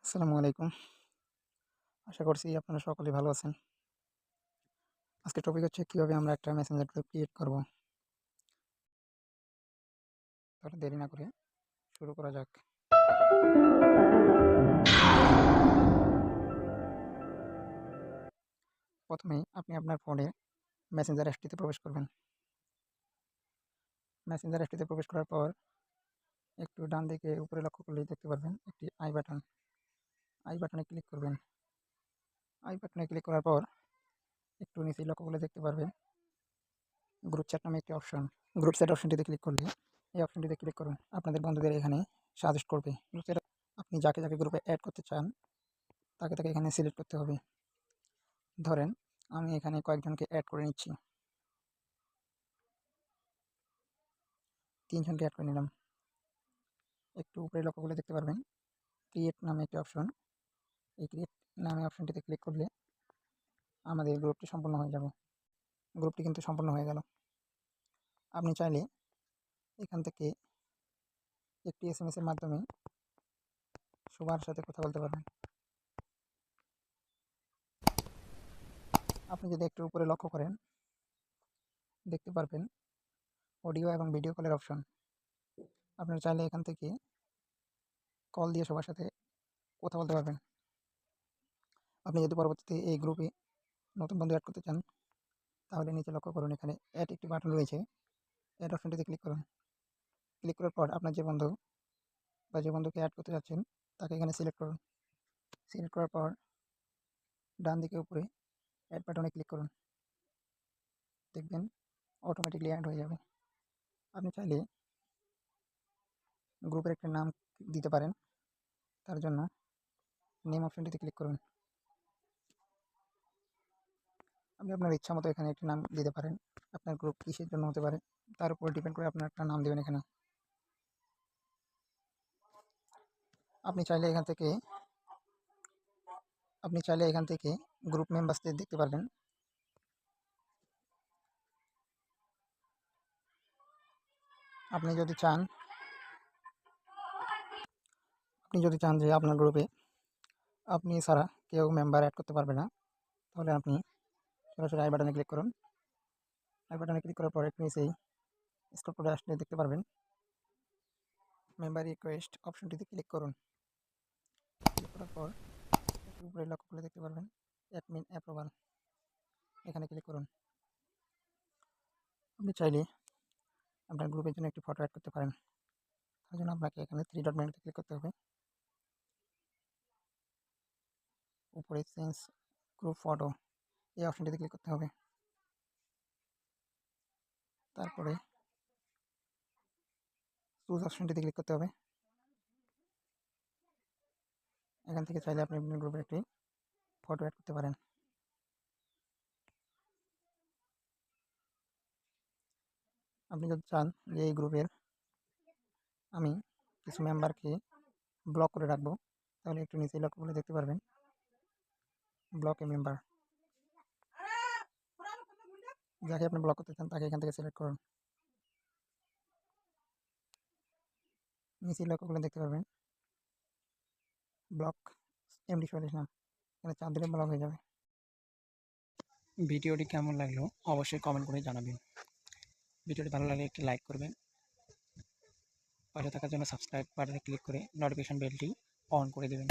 আসসালামু আলাইকুম। আশা করছি আপনারা সকলেই ভালো আছেন। আজকের টপিক হচ্ছে কিভাবে আমরা একটা মেসেঞ্জার গ্রুপ ক্রিয়েট করব। তাহলে দেরি না করে শুরু করা যাক। প্রথমেই আপনি আপনার ফোনে মেসেঞ্জার অ্যাপটিতে প্রবেশ করবেন। মেসেঞ্জার অ্যাপটিতে প্রবেশ করার পর একটু ডান দিকে উপরে লক্ষ্য করলেই দেখতে পারবেন একটি আই বাটন। আই বাটনে ক্লিক করবেন। আই বাটনে ক্লিক করার পর একটু নিচেই লক্ষ্য করলে দেখতে পারবেন গ্রুপ চ্যাট নামে একটি অপশন। গ্রুপ চ্যাট অপশনটিতে ক্লিক করলে এই অপশনটিতে ক্লিক করুন। আপনাদের বন্ধুদের এখানে সাজেস্ট করবে। গ্রুপ চ্যাট আপনি যাকে যাকে গ্রুপে অ্যাড করতে চান তাকে তাকে এখানে সিলেক্ট করতে হবে। ধরেন আমি এখানে কয়েকজনকে অ্যাড করে নিচ্ছি। ৩ জনকে অ্যাড করে নিলাম। একটু উপরে লক্ষ্য করলে দেখতে পারবেন ক্রিয়েট নামে একটি অপশন। এই ক্রিয়েট নামে অপশনটিতে ক্লিক করলে আমাদের গ্রুপটি সম্পূর্ণ হয়ে যাবে। গ্রুপটি কিন্তু সম্পূর্ণ হয়ে গেল। আপনি চাইলে এখান থেকে একটি এসএমএস এর মাধ্যমে সবার সাথে কথা বলতে পারবেন। আপনি যদি একটু উপরে লক্ষ্য করেন দেখতে পারবেন অডিও এবং ভিডিও কলের অপশন। আপনারা চাইলে এখান থেকে কল দিয়ে সবার সাথে কথা বলতে পারবেন। আপনি যদি পরবর্তীতে এই গ্রুপে নতুন বন্ধু অ্যাড করতে চান তাহলে নিচে লক্ষ্য করুন এখানে অ্যাড একটি বাটন রয়েছে। অ্যাড অপশনটিতে ক্লিক করুন। ক্লিক করার পর আপনার যে বন্ধু বা যে বন্ধুকে অ্যাড করতে যাচ্ছেন তাকে এখানে সিলেক্ট করুন। সিলেক্ট করার পর ডান দিকে উপরে অ্যাড বাটনে ক্লিক করুন। দেখবেন অটোমেটিকলি অ্যাড হয়ে যাবে। আপনি চাইলে গ্রুপের একটা নাম দিতে পারেন। তার জন্য নেম অপশনটিতে ক্লিক করুন। আপনি আপনার ইচ্ছা মতো এখানে একটি নাম দিতে পারেন। আপনার গ্রুপ কিসের জন্য হতে পারে তার উপর ডিপেন্ড করে আপনার একটা নাম দেবেন এখানে। আপনি চাইলে এখান থেকে গ্রুপ মেম্বারসদের দেখতে পারবেন। আপনি যদি চান যে আপনার গ্রুপে আপনি ছাড়া কেউ মেম্বার অ্যাড করতে পারবে না তাহলে আপনি সরাসরি আই বাটনে ক্লিক করুন। আই বাটনে ক্লিক করার পর একটু নিচেই স্ক্রল করে আসলে দেখতে পারবেন মেম্বার রিকোয়েস্ট অপশনটিতে ক্লিক করুন। ক্লিক করার পর একটু উপরে লক্ষ্য করলে দেখতে পারবেন অ্যাডমিন অ্যাপ্রুভাল। এখানে ক্লিক করুন। আপনি চাইলে আপনার গ্রুপের জন্য একটি ফটো অ্যাড করতে পারেন। তার জন্য আপনাকে এখানে 3 ডট মেনুতে ক্লিক করতে হবে। উপরে চেঞ্জ গ্রুপ ফটো এই অপশনটিতে ক্লিক করতে হবে। তারপরে চুজ অপশনটিতে ক্লিক করতে হবে। এখান থেকে চাইলে আপনি আপনার গ্রুপের একটি ফটো অ্যাড করতে পারেন। আপনি যদি চান যে এই গ্রুপের আমি কিছু মেম্বারকে ব্লক করে রাখবো তাহলে একটু নিচে লক্ষ্য করলে দেখতে পারবেন ব্লক এ মেম্বার। যাকে আপনি ব্লক করতে চান তাকে এখান থেকে সিলেক্ট করুন। নিচে লক্ষ্য করলে দেখতে পারবেন ব্লক এমডি সলিউশন। এখানে চাপ দিলে ব্লক হয়ে যাবে। ভিডিওটি কেমন লাগলো অবশ্যই কমেন্ট করে জানাবেন। ভিডিওটি ভালো লাগলে একটি লাইক করবেন। পাশে থাকার জন্য সাবস্ক্রাইব বাটনে ক্লিক করে নোটিফিকেশন বেলটি অন করে দেবেন।